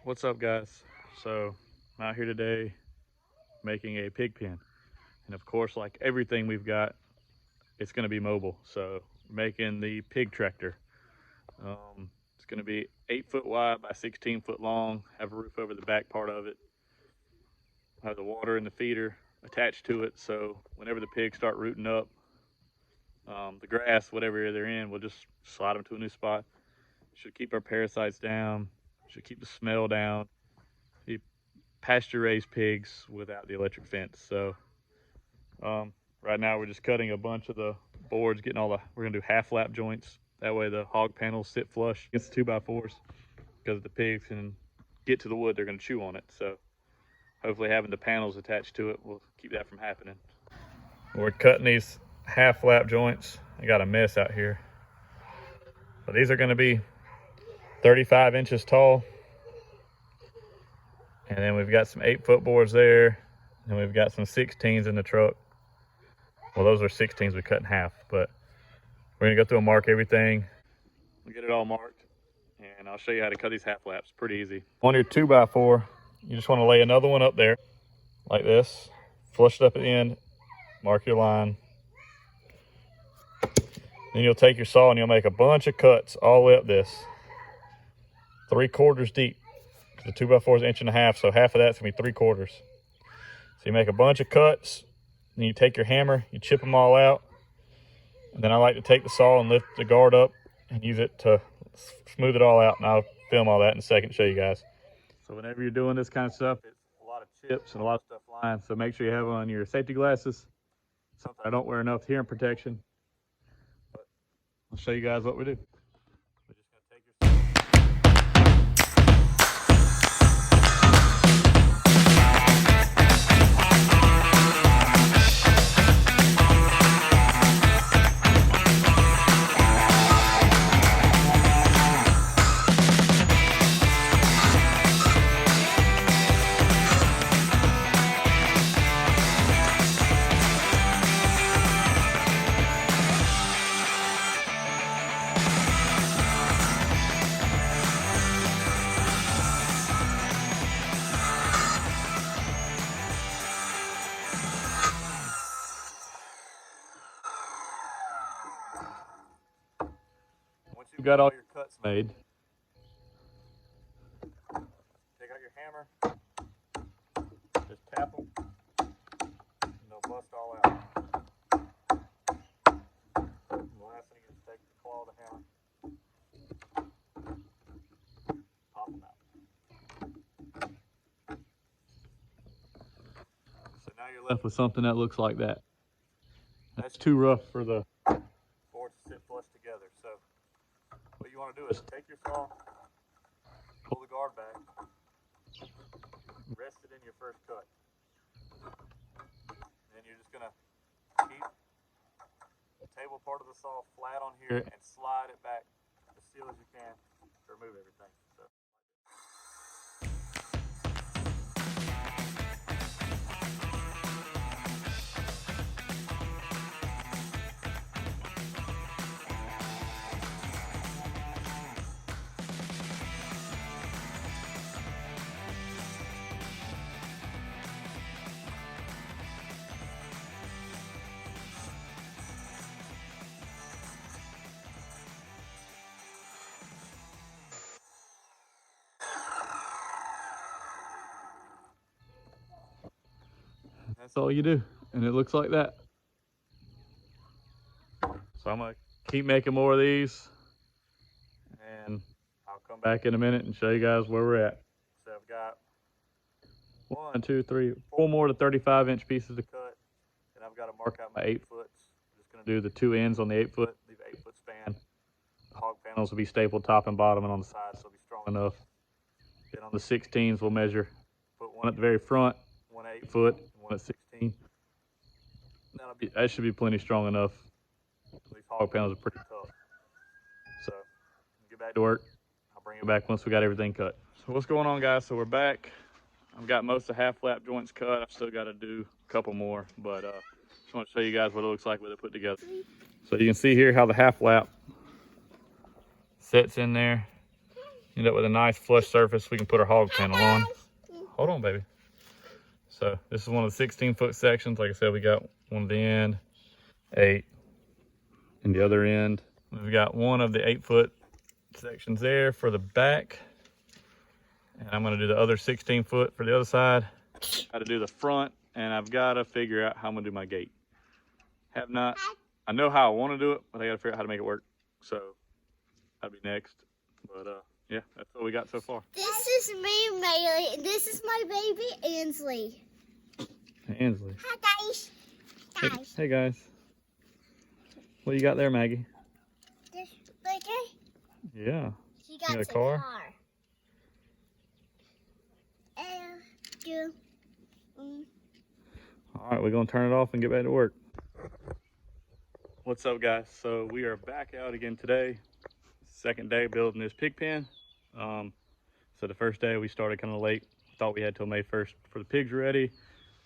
What's up, guys? So I'm out here today making a pig pen, and of course, like everything we've got, it's going to be mobile. So making the pig tractor. It's going to be 8 foot wide by 16 foot long. Have a roof over the back part of it. Have the water and the feeder attached to it. So whenever the pigs start rooting up, the grass, whatever area they're in, we'll just slide them to a new spot. Should keep our parasites down. Should keep the smell down. Pasture raised pigs without the electric fence. So right now we're just cutting a bunch of the boards, getting all the, we're gonna do half lap joints. That way the hog panels sit flush against the 2x4s because the pigs can get to the wood, they're gonna chew on it. So hopefully having the panels attached to it will keep that from happening. We're cutting these half lap joints. I got a mess out here. But these are gonna be 35 inches tall. And then we've got some 8 foot boards there. And we've got some 16s in the truck. Well, those are 16s we cut in half, but we're gonna go through and mark everything. We'll get it all marked, and I'll show you how to cut these half laps. Pretty easy. On your 2x4, you just wanna lay another one up there, like this. Flush it up at the end, mark your line. Then you'll take your saw and you'll make a bunch of cuts all the way up this. 3/4 deep. The 2x4 is 1.5 inches, so half of that's gonna be 3/4. So you make a bunch of cuts, then you take your hammer, you chip them all out. And then I like to take the saw and lift the guard up and use it to smooth it all out. And I'll film all that in a second to show you guys. So whenever you're doing this kind of stuff, it's a lot of chips and a lot of stuff flying. So make sure you have on your safety glasses. Something I don't wear enough hearing protection. But I'll show you guys what we do. We're just gonna take your Once you've got all your cuts made, take out your hammer, just tap them, and they'll bust all out. And the last thing is take the claw of the hammer, pop them out. So now you're left with something that looks like that. That's too rough for the boards to sit flush together. So what you want to do is take your saw, pull the guard back, rest it in your first cut. And then you're just going to keep the table part of the saw flat on here and slide it back as seal as you can to remove everything. So. That's all you do, and it looks like that. So I'm gonna keep making more of these, and I'll come back in a minute and show you guys where we're at. So I've got 1, 2, 3, 4 more to 35-inch pieces to cut, and I've got to mark out my 8 foot. I'm just gonna do the 2 ends on the 8 foot, leave an 8 foot span. The hog panels will be stapled top and bottom and on the sides, so it'll be strong enough. Then on the 16s, we'll measure, put one at the very front, one at 8 foot, and one at 16. That should be plenty strong enough. These hog panels are pretty tough. So get back to work. I'll bring it back once we got everything cut. So what's going on, guys? So we're back. I've got most of half lap joints cut. I've still got to do a couple more, but just want to show you guys what it looks like with it put together. So you can see here how the half lap sets in there. End up with a nice flush surface we can put our hog panel on. Hold on, baby. So this is one of the 16-foot sections. Like I said, we got one at the end, 8, and the other end. We've got one of the 8-foot sections there for the back. And I'm gonna do the other 16-foot for the other side. Got to do the front, and I've got to figure out how I'm gonna do my gate. Have not, I know how I want to do it, but I got to figure out how to make it work. So that'll be next. But yeah, that's what we got so far. This is me, Maylee, and this is my baby, Ansley. Ansley. Hi, guys. Hey guys. What you got there, Maggie? This okay? Yeah. She got a a car? All right, we're gonna turn it off and get back to work. What's up, guys? So we are back out again today. Second day building this pig pen. So the first day we started kind of late. Thought we had till May 1st for the pigs were ready.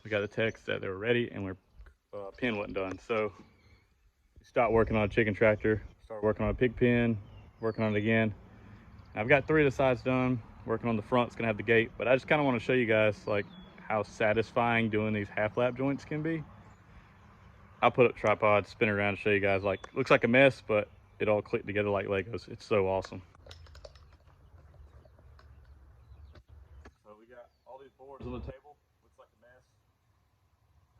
We got a text that they were ready and our pen wasn't done. So we stopped working on a chicken tractor, started working on a pig pen, working on it again. I've got 3 of the sides done. Working on the front, it's gonna have the gate, but I just kind of want to show you guys like how satisfying doing these half lap joints can be. I'll put up tripod, spin it around to show you guys. Like, looks like a mess, but it all clicked together like Legos. It's so awesome. So we got all these boards on the table. Looks like a mess.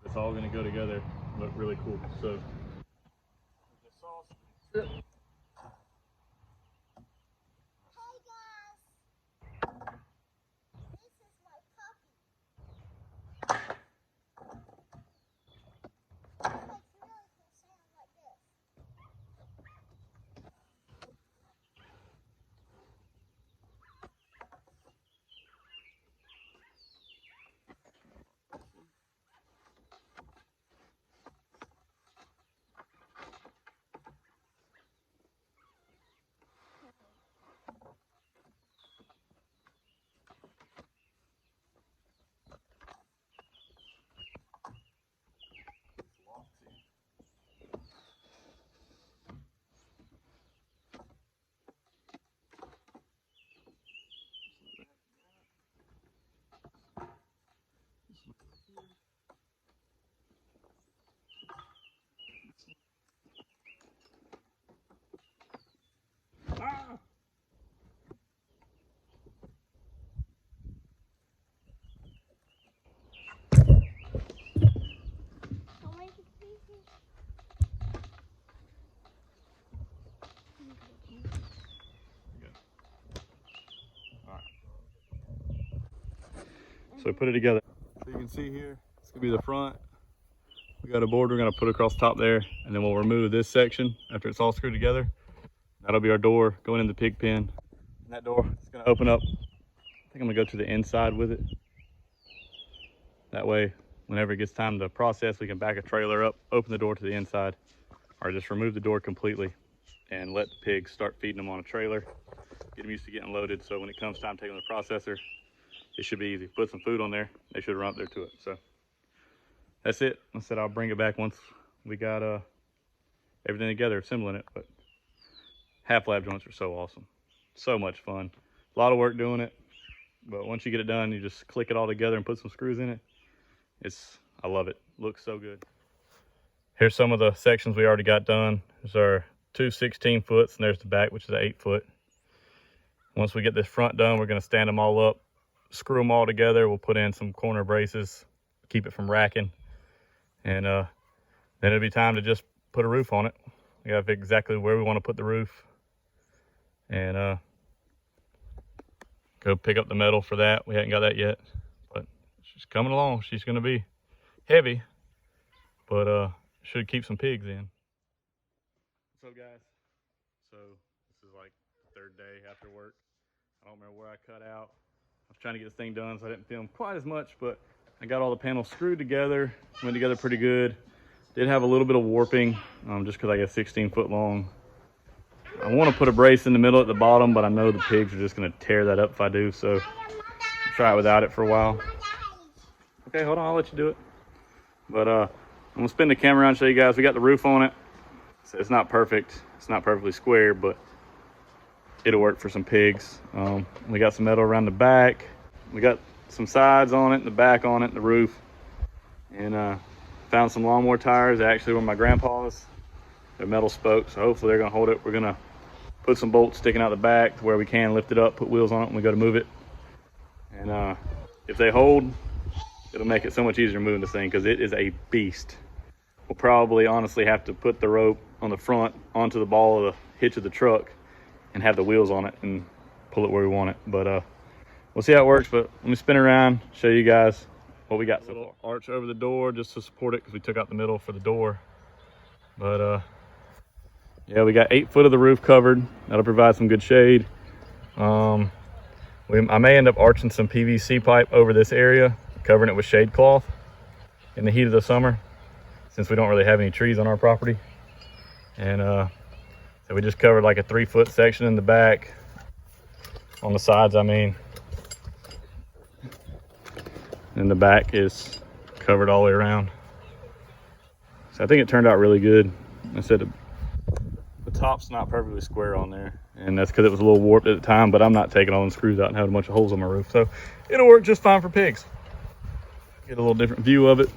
It's all gonna go together, look really cool. So the sauce. So we put it together. So you can see here, it's gonna be the front. We got a board we're gonna put across the top there, and then we'll remove this section after it's all screwed together. That'll be our door going in the pig pen. And that door is gonna open up. I think I'm gonna go to the inside with it. That way, whenever it gets time to process, we can back a trailer up, open the door to the inside, or just remove the door completely and let the pigs start feeding them on a trailer. Get them used to getting loaded, so when it comes time taking the processor, it should be easy. Put some food on there, they should run up there to it. So that's it. I said I'll bring it back once we got everything together, assembling it. But half lap joints are so awesome, so much fun. A lot of work doing it, but once you get it done, you just click it all together and put some screws in it. I love it. Looks so good. Here's some of the sections we already got done. There's our 2 16-foots, and there's the back, which is an 8-foot. Once we get this front done, we're gonna stand them all up, screw them all together. We'll put in some corner braces, keep it from racking. And then it'll be time to just put a roof on it. We gotta pick exactly where we wanna put the roof. And go pick up the metal for that. We haven't got that yet, but she's coming along. She's gonna be heavy, but should keep some pigs in. What's up, guys? So this is like the 3rd day after work. I don't remember where I cut out. I was trying to get this thing done, so I didn't film quite as much, but I got all the panels screwed together, went together pretty good. Did have a little bit of warping, just because I got 16-foot long. I want to put a brace in the middle at the bottom, but I know the pigs are just going to tear that up if I do, so I'll try it without it for a while. Okay, hold on, I'll let you do it. But I'm going to spin the camera around and show you guys. We got the roof on it. So it's not perfect. It's not perfectly square, but it'll work for some pigs. We got some metal around the back. We got some sides on it, and the back on it, and the roof. And found some lawnmower tires. They actually were my grandpa's. They're metal spokes, so hopefully they're gonna hold it. We're gonna put some bolts sticking out the back to where we can lift it up, put wheels on it when we go to move it. And if they hold, it'll make it so much easier moving this thing because it is a beast. We'll probably honestly have to put the rope on the front onto the ball of the hitch of the truck and have the wheels on it and pull it where we want it. But we'll see how it works. But let me spin around, show you guys what we got so far. Arch over the door just to support it because we took out the middle for the door. But yeah, we got 8 foot of the roof covered. That'll provide some good shade. I may end up arching some PVC pipe over this area, covering it with shade cloth in the heat of the summer, since we don't really have any trees on our property. And so we just covered like a 3 foot section in the back, on the sides I mean. And the back is covered all the way around. So I think it turned out really good. I said the top's not perfectly square on there, and that's because it was a little warped at the time, but I'm not taking all the screws out and having a bunch of holes on my roof. So it'll work just fine for pigs. Get a little different view of it.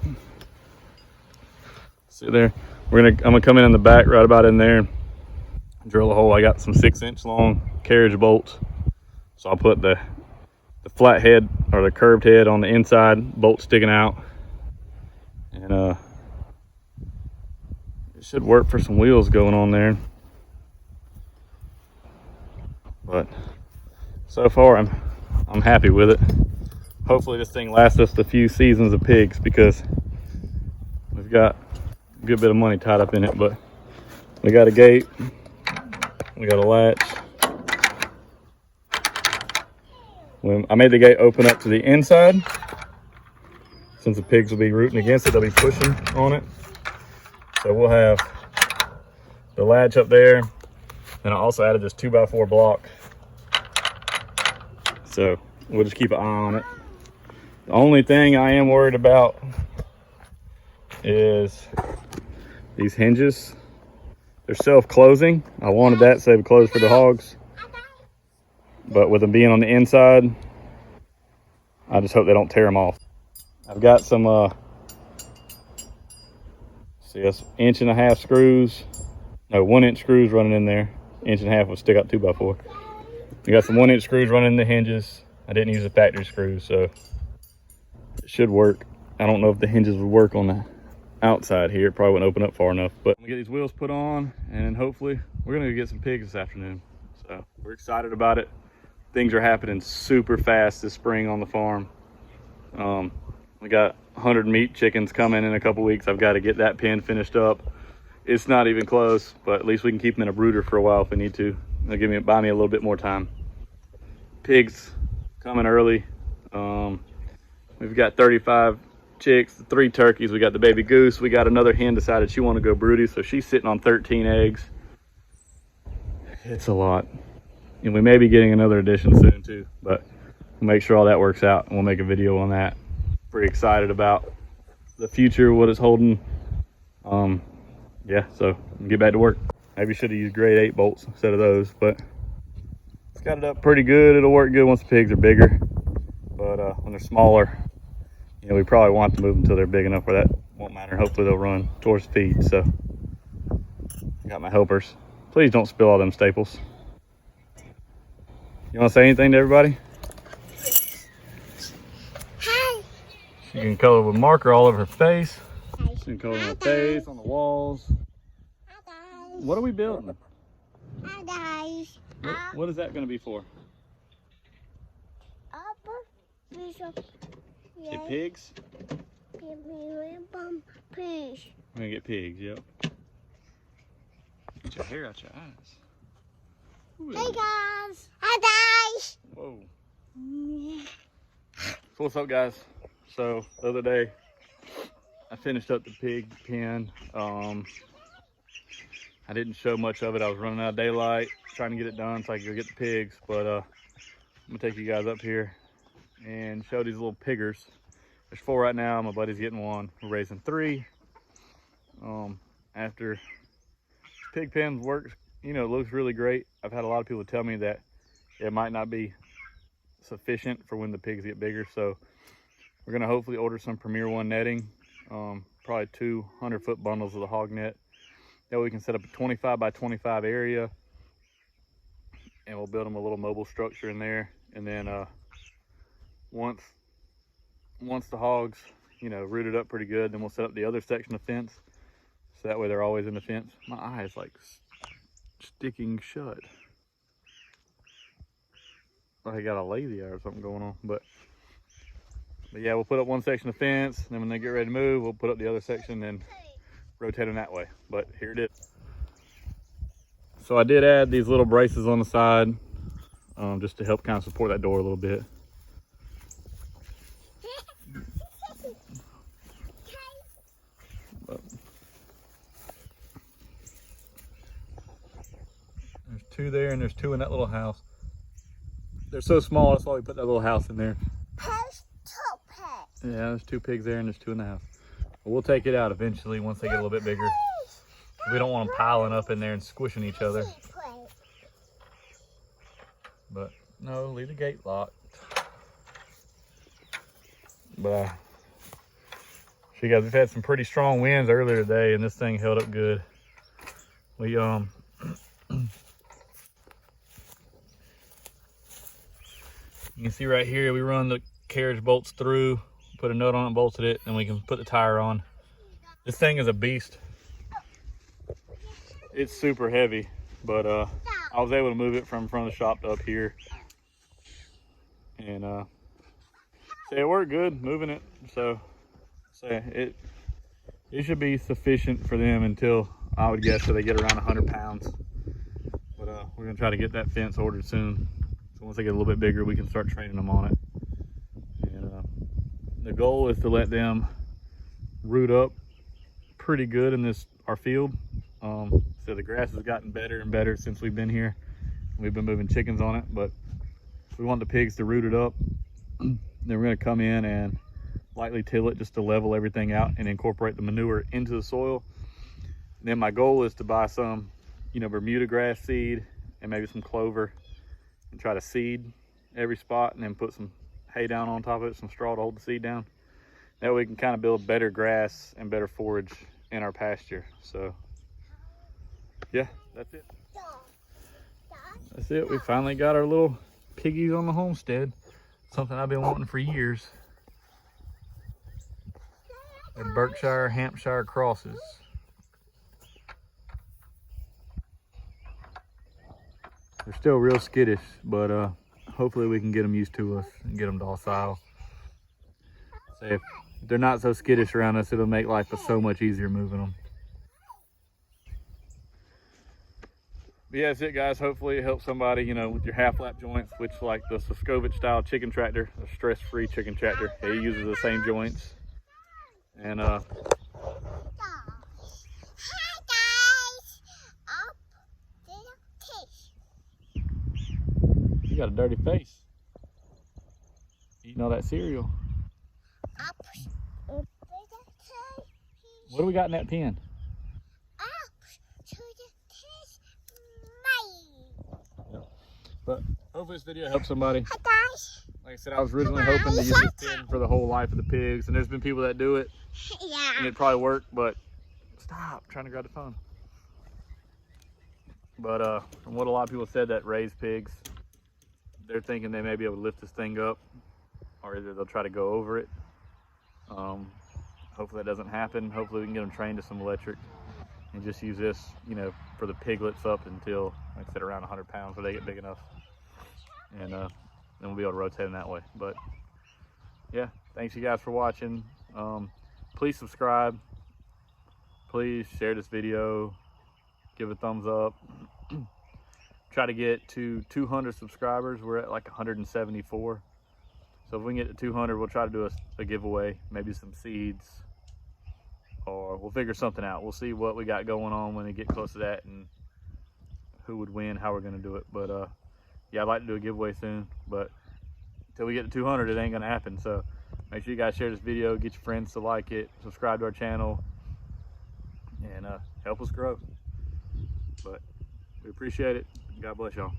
See there? I'm gonna come in the back right about in there, drill a hole. I got some 6-inch long carriage bolts. So I'll put the flat head or the curved head on the inside, bolt sticking out. And it should work for some wheels going on there. But so far I'm happy with it. Hopefully this thing lasts us a few seasons of pigs because we've got a good bit of money tied up in it. But we got a gate, we got a latch. I made the gate open up to the inside. Since the pigs will be rooting against it, they'll be pushing on it. So we'll have the latch up there. And I also added this 2x4 block. So we'll just keep an eye on it. The only thing I am worried about is these hinges. They're self-closing. I wanted that so they would close for the hogs. But with them being on the inside, I just hope they don't tear them off. I've got some, see, that's 1.5 inch screws. No, 1 inch screws running in there. 1.5 inch will stick out 2x4. We got some 1 inch screws running in the hinges. I didn't use the factory screws, so it should work. I don't know if the hinges would work on the outside here. It probably wouldn't open up far enough. But I'm gonna get these wheels put on, and hopefully we're gonna get some pigs this afternoon. So we're excited about it. Things are happening super fast this spring on the farm. We got 100 meat chickens coming in a couple weeks. I've got to get that pen finished up. It's not even close, but at least we can keep them in a brooder for a while if we need to. They'll buy me a little bit more time. Pigs coming early. We've got 35 chicks, 3 turkeys. We got the baby goose. We got another hen decided she wanted to go broody, so she's sitting on 13 eggs. It's a lot. And we may be getting another addition soon too, but we'll make sure all that works out and we'll make a video on that. Pretty excited about the future, what it's holding. Yeah, so get back to work. Maybe should have used grade 8 bolts instead of those, but it's got it up pretty good. It'll work good once the pigs are bigger, but when they're smaller, you know, we probably want to move them until they're big enough where that won't matter. Hopefully they'll run towards feed. So I got my helpers. Please don't spill all them staples. You want to say anything to everybody? Hi. She can color with marker all over her face. She can color on the face, on the walls. Hi guys. What are we building? Hi guys. What is that going to be for? Yeah. Pigs? Pigs. We're going to get pigs, yep. Get your hair out your eyes. Ooh. Hey guys. Hi guys. Whoa. So what's up, guys? So the other day I finished up the pig pen. I didn't show much of it. I was running out of daylight trying to get it done so I could go get the pigs, but I'm gonna take you guys up here and show these little piggers. There's 4 right now. My buddy's getting 1. We're raising 3. After pig pen works you know, it looks really great. I've had a lot of people tell me that it might not be sufficient for when the pigs get bigger. So we're gonna hopefully order some Premier One netting, probably 200-foot bundles of the hog net. That way we can set up a 25 by 25 area, and we'll build them a little mobile structure in there. And then once the hogs, you know, rooted up pretty good, then we'll set up the other section of fence. So that way they're always in the fence. My eye is like sticking shut. Like I got a lazy eye or something going on. But yeah, we'll put up one section of fence, and then when they get ready to move, we'll put up the other section and rotate them that way. But here it is. So I did add these little braces on the side, just to help kind of support that door a little bit. There's two there, and there's two in that little house. They're so small, that's why we put that little house in there. Yeah, there's two pigs there, and there's two in the house. But we'll take it out eventually once they get a little bit bigger. We don't want them piling up in there and squishing each other. But no, leave the gate locked. But so you guys, we've had some pretty strong winds earlier today, and this thing held up good. We you can see right here, we run the carriage bolts through, put a nut on it, bolted it, and we can put the tire on. This thing is a beast. It's super heavy, but I was able to move it from front of the shop to up here, and so it worked good moving it. So it should be sufficient for them until, I would guess, so they get around 100 pounds. But we're gonna try to get that fence ordered soon. So once they get a little bit bigger, we can start training them on it. And the goal is to let them root up pretty good in our field. So the grass has gotten better and better since we've been here. We've been moving chickens on it, but we want the pigs to root it up. Then we're gonna come in and lightly till it just to level everything out and incorporate the manure into the soil. And then my goal is to buy some, you know, Bermuda grass seed and maybe some clover, and try to seed every spot, and then put some hay down on top of it, some straw to hold the seed down. That way we can kind of build better grass and better forage in our pasture. So yeah, that's it. That's it. We finally got our little piggies on the homestead. Something I've been wanting for years. They're Berkshire Hampshire crosses. They're still real skittish, but hopefully we can get them used to us and get them docile. So if they're not so skittish around us, it'll make life so much easier moving them. But yeah, that's it, guys. Hopefully it helps somebody, you know, with your half-lap joints, which, like the Soskovich style chicken tractor, a stress-free chicken tractor. He uses the same joints. And you got a dirty face. Eating all that cereal. What do we got in that pen? Yep. But hopefully this video helps somebody. Hi guys. Like I said, I was originally hoping to use this pen for the whole life of the pigs, and there's been people that do it. Yeah. And it probably worked, but stop trying to grab the phone. But from what a lot of people said that raise pigs, they're thinking they may be able to lift this thing up, or either they'll try to go over it. Hopefully that doesn't happen. Hopefully we can get them trained to some electric and just use this, you know, for the piglets up until, like I said, around 100 pounds where they get big enough. And then we'll be able to rotate them that way. But yeah, thanks you guys for watching. Please subscribe. Please share this video. Give a thumbs up. Try to get to 200 subscribers. We're at like 174. So if we can get to 200, we'll try to do a giveaway, maybe some seeds, or we'll figure something out. We'll see what we got going on when we get close to that and who would win, how we're gonna do it. But yeah, I'd like to do a giveaway soon, but until we get to 200, it ain't gonna happen. So make sure you guys share this video, get your friends to like it, subscribe to our channel, and help us grow. But We appreciate it. God bless y'all.